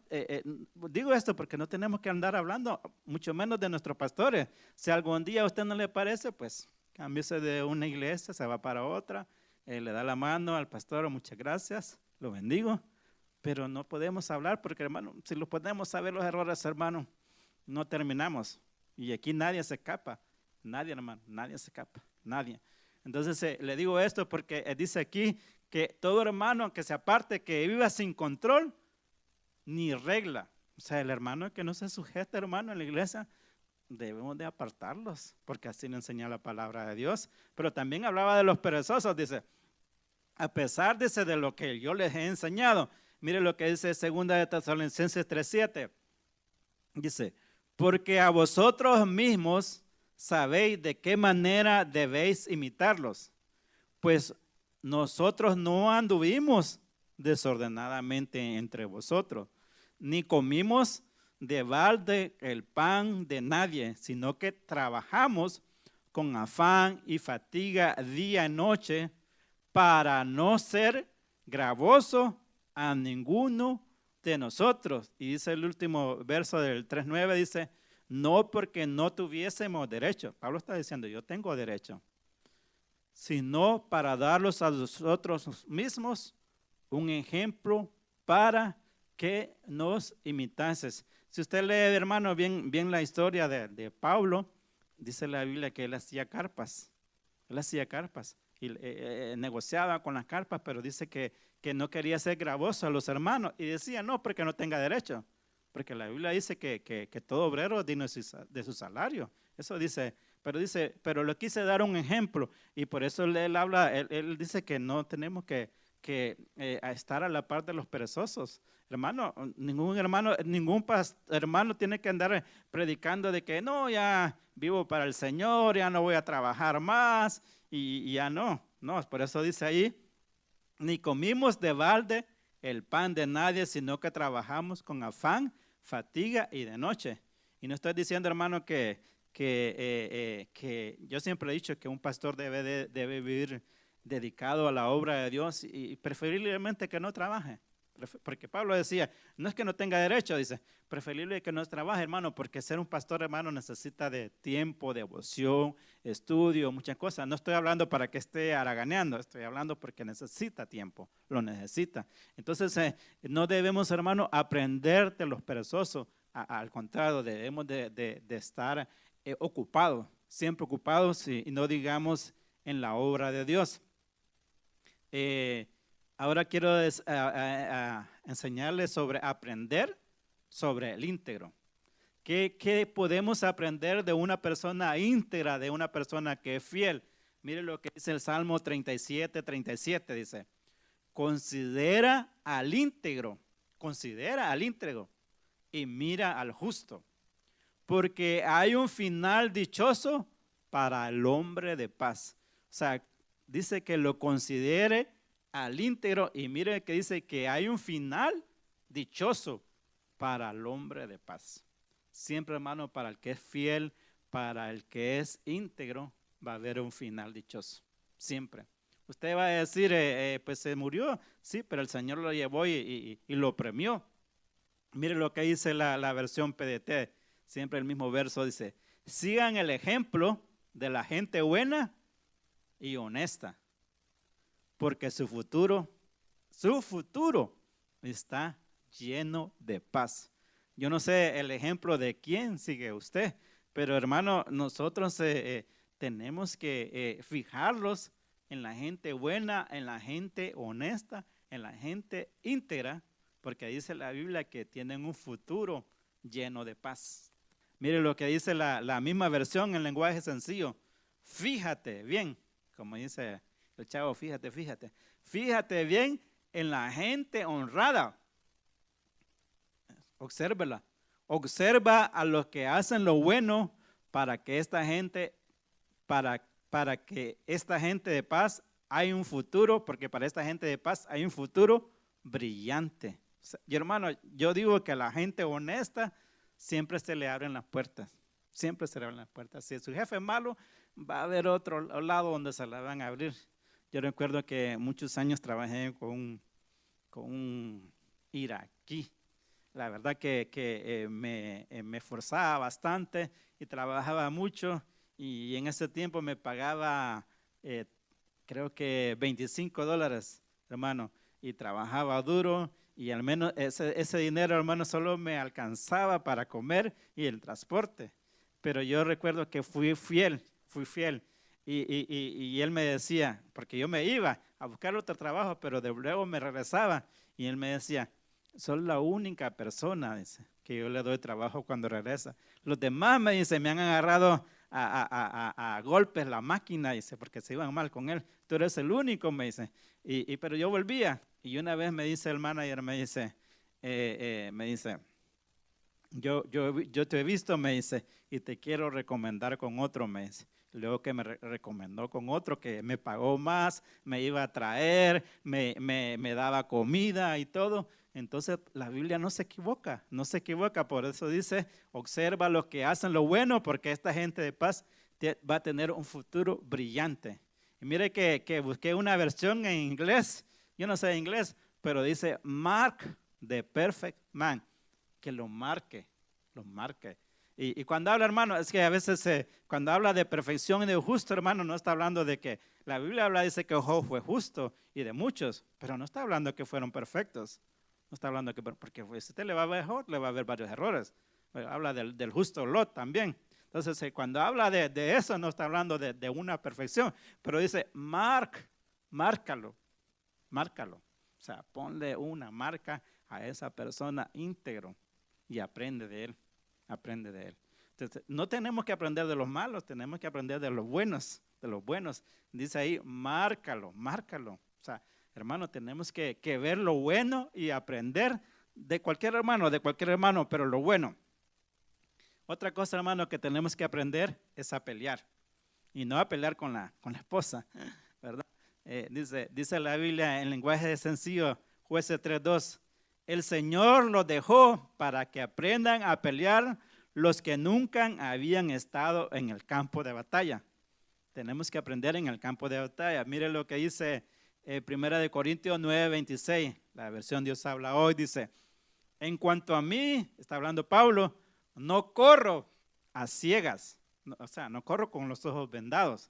[SPEAKER 3] digo esto porque no tenemos que andar hablando, mucho menos de nuestros pastores. Si algún día a usted no le parece, pues cámbiese de una iglesia, se va para otra, le da la mano al pastor, muchas gracias, lo bendigo, pero no podemos hablar porque, hermano, si lo podemos saber los errores, hermano, no terminamos. Y aquí nadie se escapa, nadie, hermano, nadie se escapa, nadie. Entonces le digo esto porque dice aquí que todo hermano que se aparte, que viva sin control ni regla. O sea, el hermano que no se sujeta, hermano, en la iglesia, debemos de apartarlos, porque así nos enseña la palabra de Dios. Pero también hablaba de los perezosos, dice, a pesar, dice, de lo que yo les he enseñado. Mire lo que dice 2 de Tesalonicenses 3:7. Dice, porque a vosotros mismos sabéis de qué manera debéis imitarlos, pues nosotros no anduvimos desordenadamente entre vosotros, ni comimos de balde el pan de nadie, sino que trabajamos con afán y fatiga día y noche para no ser gravoso a ninguno de nosotros. Y dice el último verso del 3:9, dice, no porque no tuviésemos derecho. Pablo está diciendo, yo tengo derecho, sino para darlos a nosotros mismos un ejemplo para que nos imitases. Si usted lee, hermano, bien la historia de Pablo, dice la Biblia que él hacía carpas. Él hacía carpas y negociaba con las carpas, pero dice que no quería ser gravoso a los hermanos. Y decía, no, porque no tenga derecho. Porque la Biblia dice que todo obrero es digno de su salario. Eso dice, pero le quise dar un ejemplo. Y por eso él dice que no tenemos que estar a la par de los perezosos. Hermano, ningún hermano tiene que andar predicando de que no, ya vivo para el Señor, ya no voy a trabajar más y ya no. No, por eso dice ahí, ni comimos de balde el pan de nadie, sino que trabajamos con afán, fatiga y de noche. Y no estoy diciendo, hermano, que yo siempre he dicho que un pastor debe vivir dedicado a la obra de Dios y preferiblemente que no trabaje. Porque Pablo decía, no es que no tenga derecho, dice, preferible que no trabaje, hermano, porque ser un pastor, hermano, necesita de tiempo, devoción, estudio, muchas cosas. No estoy hablando para que esté haraganeando, estoy hablando porque necesita tiempo, lo necesita. Entonces, no debemos, hermano, aprender de los perezosos, al contrario, debemos de estar ocupados, siempre ocupados y no digamos en la obra de Dios. Ahora quiero enseñarles sobre aprender sobre el íntegro. ¿Qué podemos aprender de una persona íntegra, de una persona que es fiel? Mire lo que dice el Salmo 37:37, dice, considera al íntegro y mira al justo, porque hay un final dichoso para el hombre de paz. O sea, dice que lo considere al íntegro y mire que dice que hay un final dichoso para el hombre de paz. Siempre, hermano, para el que es fiel, para el que es íntegro, va a haber un final dichoso. Siempre. Usted va a decir, pues se murió, sí, pero el Señor lo llevó y lo premió. Mire lo que dice la versión PDT, siempre el mismo verso dice, sigan el ejemplo de la gente buena y honesta, porque su futuro está lleno de paz. Yo no sé el ejemplo de quién sigue usted, pero hermano, nosotros tenemos que fijarlos en la gente buena, en la gente honesta, en la gente íntegra, porque dice la Biblia que tienen un futuro lleno de paz. Mire lo que dice la misma versión en lenguaje sencillo. Fíjate bien, como dice el chavo, fíjate bien en la gente honrada. Obsérvela. Observa a los que hacen lo bueno para que esta gente de paz hay un futuro, porque para esta gente de paz hay un futuro brillante. Y hermano, yo digo que a la gente honesta siempre se le abren las puertas. Siempre se le abren las puertas. Si su jefe es malo, va a haber otro lado donde se la van a abrir. Yo recuerdo que muchos años trabajé con un iraquí. La verdad que me esforzaba bastante y trabajaba mucho y en ese tiempo me pagaba, creo que $25, hermano, y trabajaba duro, y al menos ese dinero, hermano, solo me alcanzaba para comer y el transporte. Pero yo recuerdo que fui fiel, y él me decía, porque yo me iba a buscar otro trabajo, pero de luego me regresaba, y él me decía, sos la única persona, dice, que yo le doy trabajo cuando regresa. Los demás, me dice, me han agarrado a golpes la máquina, dice, porque se iban mal con él. Tú eres el único, me dice. Pero yo volvía, y una vez me dice el manager, me dice, yo te he visto, me dice, y te quiero recomendar con otro, me dice. Luego que me recomendó con otro que me pagó más, me iba a traer, me daba comida y todo. Entonces la Biblia no se equivoca, por eso dice, observa los que hacen lo bueno, porque esta gente de paz va a tener un futuro brillante. Y mire que busqué una versión en inglés, yo no sé inglés, pero dice, mark the perfect man, que lo marque. Y cuando habla, hermano, es que a veces cuando habla de perfección y de justo, hermano, no está hablando de que, la Biblia dice que Job fue justo y de muchos, pero no está hablando que fueron perfectos. No está hablando que, porque si usted le va a ver Job, le va a ver varios errores. Habla del justo Lot también. Entonces, cuando habla de eso, no está hablando de una perfección, pero dice, márcalo. O sea, ponle una marca a esa persona íntegro y aprende de él. Entonces, no tenemos que aprender de los malos, tenemos que aprender de los buenos. Dice ahí, márcalo. O sea, hermano, tenemos que ver lo bueno y aprender de cualquier hermano, pero lo bueno. Otra cosa, hermano, que tenemos que aprender es a pelear. Y no a pelear con la esposa, ¿verdad? Dice la Biblia en lenguaje sencillo, Jueces 3:2, el Señor los dejó para que aprendan a pelear los que nunca habían estado en el campo de batalla. Tenemos que aprender en el campo de batalla. Mire lo que dice 1 Corintios 9:26, la versión Dios habla hoy, dice, en cuanto a mí, está hablando Pablo, no corro a ciegas, no corro con los ojos vendados,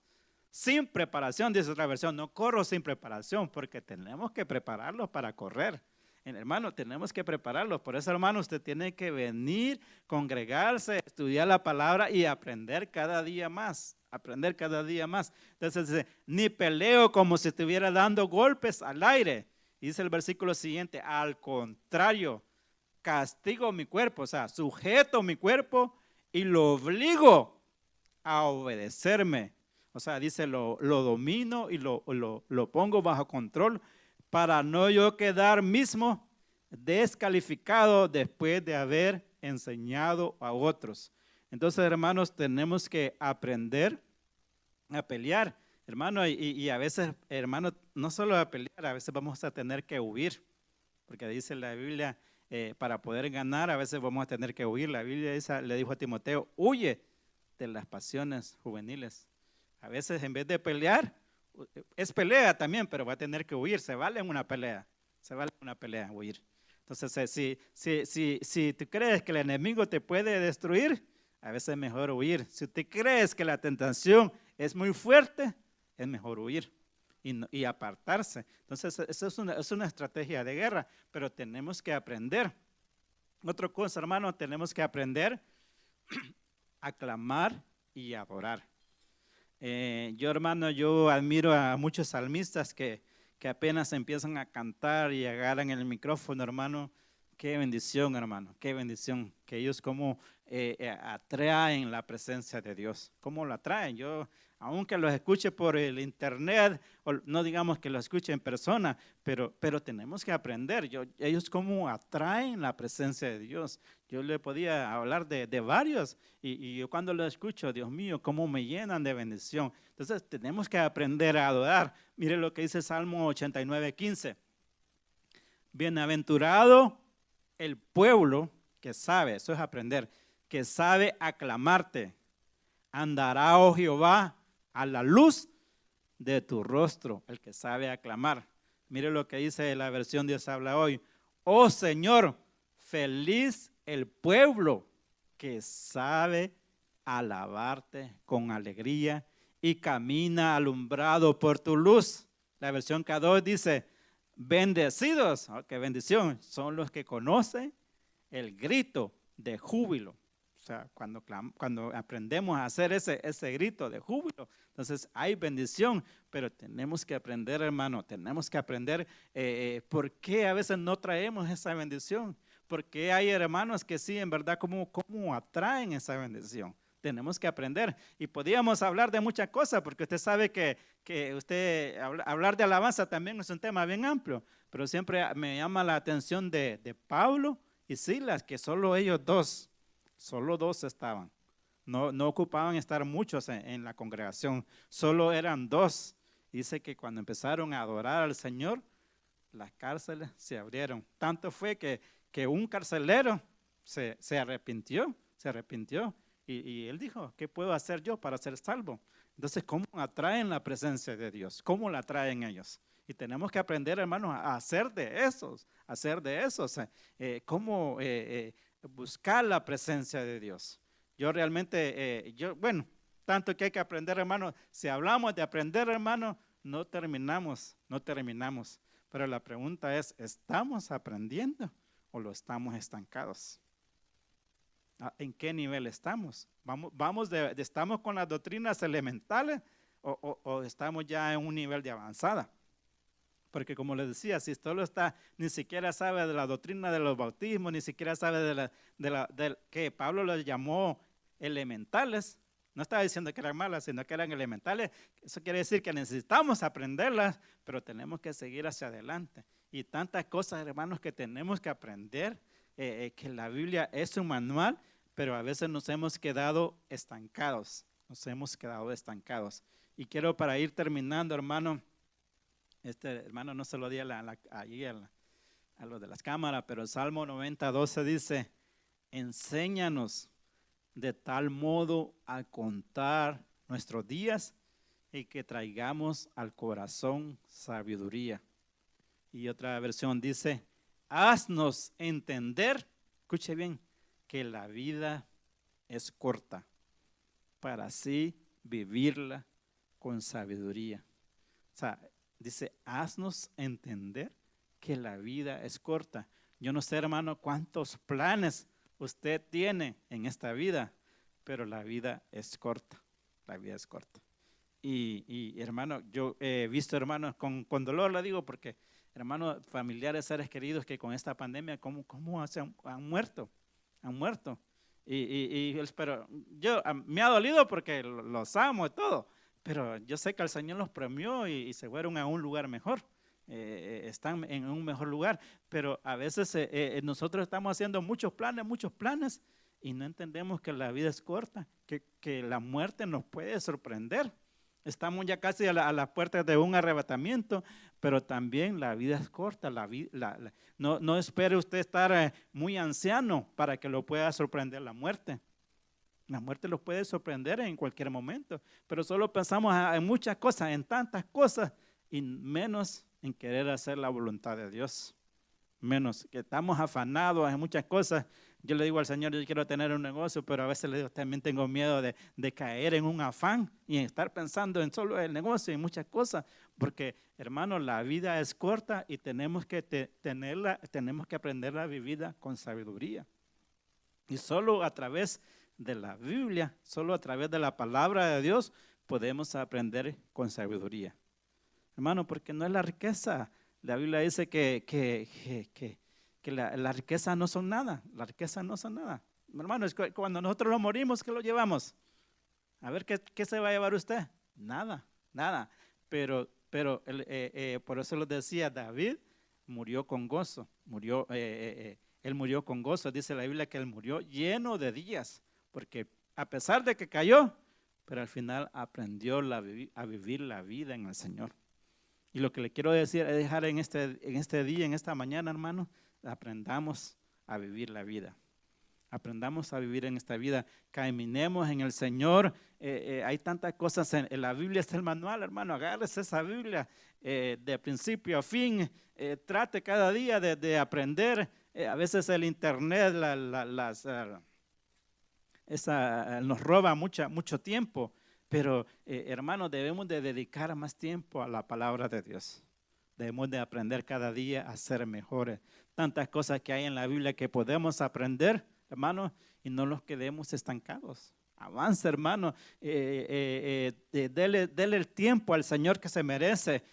[SPEAKER 3] sin preparación, dice otra versión, no corro sin preparación, porque tenemos que prepararlos para correr. Hermano, tenemos que prepararlos. Por eso, hermano, usted tiene que venir, congregarse, estudiar la palabra y aprender cada día más. Entonces dice, ni peleo como si estuviera dando golpes al aire. Y dice el versículo siguiente, al contrario, castigo mi cuerpo, o sea, sujeto mi cuerpo y lo obligo a obedecerme. O sea, dice, lo domino y lo pongo bajo control, para no yo quedar mismo descalificado después de haber enseñado a otros. Entonces, hermanos, tenemos que aprender a pelear, hermano, y a veces, hermano, no solo a pelear, a veces vamos a tener que huir, porque dice la Biblia, para poder ganar, a veces vamos a tener que huir. La Biblia le dijo a Timoteo, huye de las pasiones juveniles. A veces en vez de pelear, es pelea también, pero va a tener que huir. Se vale en una pelea huir. Entonces, si tú crees que el enemigo te puede destruir, a veces es mejor huir. Si tú crees que la tentación es muy fuerte, es mejor huir y apartarse. Entonces, eso es una estrategia de guerra, pero tenemos que aprender. Otra cosa, hermano, tenemos que aprender a clamar y adorar. Yo admiro a muchos salmistas que apenas empiezan a cantar y agarran el micrófono, hermano. Qué bendición, hermano, qué bendición. Que ellos como atraen la presencia de Dios. ¿Cómo la atraen? Yo, aunque los escuche por el internet, o no digamos que los escuche en persona, pero tenemos que aprender. Ellos cómo atraen la presencia de Dios. Yo le podía hablar de varios y yo cuando los escucho, Dios mío, cómo me llenan de bendición. Entonces tenemos que aprender a adorar. Mire lo que dice Salmo 89:15. Bienaventurado el pueblo que sabe, eso es aprender, que sabe aclamarte. Andará, oh Jehová, a la luz de tu rostro, el que sabe aclamar. Mire lo que dice la versión Dios habla hoy. Oh Señor, feliz el pueblo que sabe alabarte con alegría y camina alumbrado por tu luz. La versión K2 dice, bendecidos, qué bendición, son los que conocen el grito de júbilo. O sea, cuando aprendemos a hacer ese grito de júbilo, entonces hay bendición, pero tenemos que aprender, hermano, tenemos que aprender por qué a veces no traemos esa bendición. Porque hay hermanos que sí, en verdad, cómo atraen esa bendición. Tenemos que aprender. Y podíamos hablar de muchas cosas, porque usted sabe que hablar de alabanza también es un tema bien amplio. Pero siempre me llama la atención de Pablo y Silas, que solo ellos solo dos estaban. No ocupaban estar muchos en la congregación, solo eran dos. Dice que cuando empezaron a adorar al Señor, las cárceles se abrieron. Tanto fue que un carcelero se arrepintió y él dijo, ¿qué puedo hacer yo para ser salvo? Entonces, ¿cómo atraen la presencia de Dios? ¿Cómo la atraen ellos? Y tenemos que aprender, hermanos, a hacer de esos, cómo buscar la presencia de Dios. Yo realmente, tanto que hay que aprender, hermanos. Si hablamos de aprender, hermanos, no terminamos. Pero la pregunta es, ¿estamos aprendiendo o lo estamos estancados? ¿En qué nivel estamos? ¿Estamos con las doctrinas elementales o estamos ya en un nivel de avanzada? Porque como les decía, si solo ni siquiera sabe de la doctrina de los bautismos, ni siquiera sabe de que Pablo los llamó elementales, no estaba diciendo que eran malas, sino que eran elementales. Eso quiere decir que necesitamos aprenderlas, pero tenemos que seguir hacia adelante. Y tantas cosas, hermanos, que tenemos que aprender, que la Biblia es un manual, pero a veces nos hemos quedado estancados. Y quiero, para ir terminando, hermano, hermano no se lo di allí a los de las cámaras, pero el Salmo 90:12 dice, enséñanos de tal modo a contar nuestros días y que traigamos al corazón sabiduría. Y otra versión dice, haznos entender, escuche bien, que la vida es corta, para así vivirla con sabiduría. O sea, dice, haznos entender que la vida es corta. Yo no sé, hermano, cuántos planes usted tiene en esta vida, pero la vida es corta. Y hermano, yo he visto hermanos con dolor, le digo, porque hermanos, familiares, seres queridos que con esta pandemia, ¿cómo han muerto? Pero me ha dolido porque los amo y todo, pero yo sé que el Señor los premió y se fueron a un lugar mejor. Están en un mejor lugar, pero a veces nosotros estamos haciendo muchos planes y no entendemos que la vida es corta, que la muerte nos puede sorprender. Estamos ya casi a las puertas de un arrebatamiento, pero también la vida es corta. No espere usted estar muy anciano para que lo pueda sorprender la muerte. La muerte los puede sorprender en cualquier momento, pero solo pensamos en muchas cosas, en tantas cosas, y menos en querer hacer la voluntad de Dios. Menos, que estamos afanados en muchas cosas. Yo le digo al Señor, yo quiero tener un negocio, pero a veces le digo, también tengo miedo de caer en un afán y en estar pensando en solo el negocio y muchas cosas, porque hermano, la vida es corta y tenemos que aprender a vivirla con sabiduría. Y solo a través de la Biblia, solo a través de la palabra de Dios, podemos aprender con sabiduría. Hermano, porque no es la riqueza. La Biblia dice que la riqueza no son nada. La riqueza no son nada. Hermano, es cuando nosotros lo morimos, ¿qué lo llevamos? A ver, ¿qué se va a llevar usted? Nada. Pero por eso lo decía, David murió con gozo. Él murió con gozo. Dice la Biblia que él murió lleno de días. Porque a pesar de que cayó, pero al final aprendió a vivir la vida en el Señor. Y lo que le quiero decir es dejar en este día, en esta mañana, hermano, aprendamos a vivir la vida. Aprendamos a vivir en esta vida, caminemos en el Señor. Hay tantas cosas en la Biblia, está el manual, hermano, agárrese esa Biblia de principio a fin. Trate cada día de aprender. A veces el internet, nos roba mucho tiempo. Pero, hermanos, debemos de dedicar más tiempo a la palabra de Dios. Debemos de aprender cada día a ser mejores. Tantas cosas que hay en la Biblia que podemos aprender, hermanos, y no los quedemos estancados. Avance, hermano. Dele el tiempo al Señor que se merece.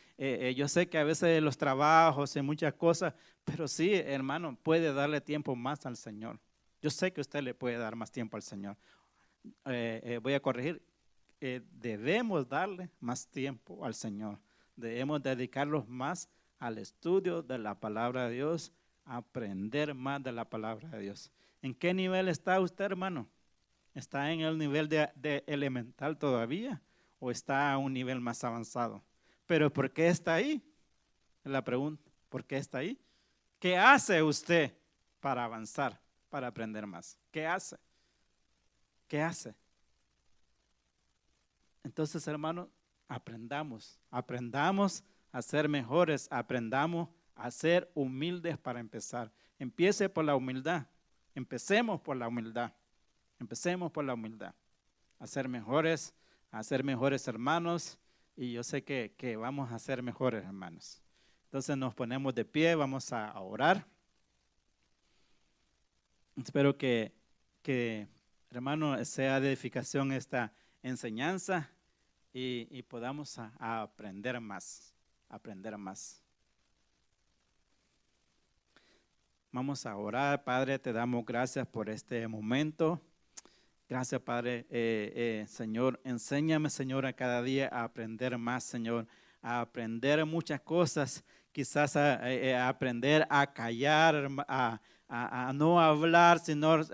[SPEAKER 3] Yo sé que a veces los trabajos y muchas cosas, pero sí, hermano, puede darle tiempo más al Señor. Yo sé que usted le puede dar más tiempo al Señor. Voy a corregir. Debemos darle más tiempo al Señor. Debemos dedicarlos más al estudio de la palabra de Dios, a aprender más de la palabra de Dios. ¿En qué nivel está usted, hermano? ¿Está en el nivel de elemental todavía o está a un nivel más avanzado? ¿Pero por qué está ahí? Es la pregunta. ¿Por qué está ahí? ¿Qué hace usted para avanzar, para aprender más? ¿Qué hace? ¿Qué hace? Entonces, hermanos, aprendamos a ser mejores, aprendamos a ser humildes para empezar. Empiece por la humildad, empecemos por la humildad, a ser mejores hermanos, y yo sé que vamos a ser mejores hermanos. Entonces nos ponemos de pie, vamos a orar. Espero que hermano, sea de edificación esta enseñanza y podamos a aprender más. Vamos a orar. Padre, te damos gracias por este momento. Gracias, Padre. Señor, enséñame, Señor, a cada día a aprender más, Señor, a aprender muchas cosas, quizás a aprender a callar, a no hablar, sino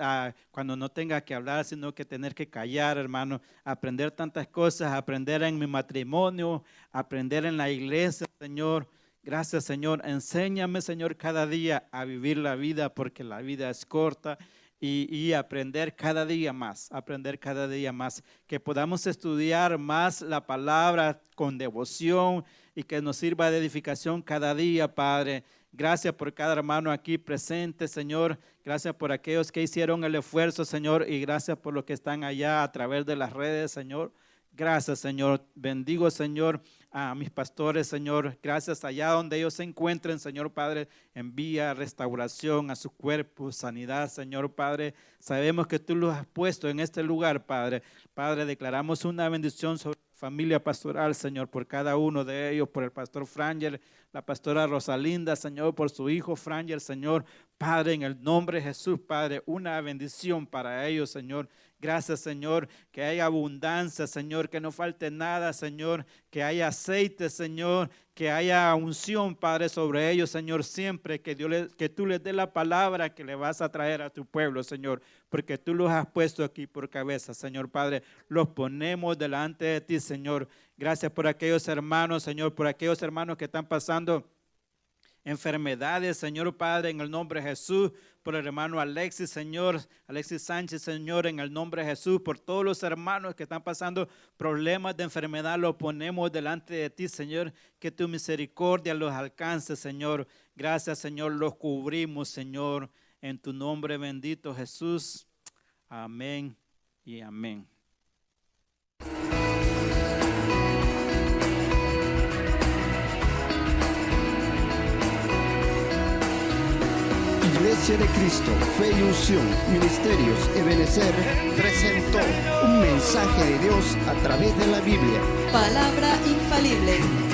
[SPEAKER 3] cuando no tenga que hablar, sino que tener que callar, hermano. Aprender tantas cosas, aprender en mi matrimonio, aprender en la iglesia, Señor. Gracias, Señor. Enséñame, Señor, cada día a vivir la vida, porque la vida es corta. Y aprender cada día más, que podamos estudiar más la palabra con devoción y que nos sirva de edificación cada día, Padre. Gracias por cada hermano aquí presente, Señor. Gracias por aquellos que hicieron el esfuerzo, Señor, y gracias por los que están allá a través de las redes, Señor. Gracias, Señor. Bendigo, Señor, a mis pastores, Señor. Gracias allá donde ellos se encuentren, Señor Padre. Envía restauración a su cuerpo, sanidad, Señor Padre. Sabemos que tú los has puesto en este lugar, Padre. Padre, declaramos una bendición sobre la familia pastoral, Señor, por cada uno de ellos, por el pastor Frangel, la pastora Rosalinda, Señor, por su hijo Frangel, Señor. Padre, en el nombre de Jesús, Padre, una bendición para ellos, Señor. Gracias, Señor, que haya abundancia, Señor, que no falte nada, Señor, que haya aceite, Señor, que haya unción, Padre, sobre ellos, Señor, siempre que tú les dé la palabra que le vas a traer a tu pueblo, Señor, porque tú los has puesto aquí por cabeza, Señor, Padre, los ponemos delante de ti, Señor. Gracias por aquellos hermanos, Señor, por aquellos hermanos que están pasando enfermedades, Señor Padre, en el nombre de Jesús, por el hermano Alexis, Señor, Alexis Sánchez, Señor, en el nombre de Jesús, por todos los hermanos que están pasando problemas de enfermedad, los ponemos delante de ti, Señor, que tu misericordia los alcance, Señor. Gracias, Señor, los cubrimos, Señor, en tu nombre bendito, Jesús. Amén y amén.
[SPEAKER 1] Iglesia de Cristo, Fe y Unción, Ministerios Ebenecer presentó un mensaje de Dios a través de la Biblia.
[SPEAKER 2] Palabra infalible.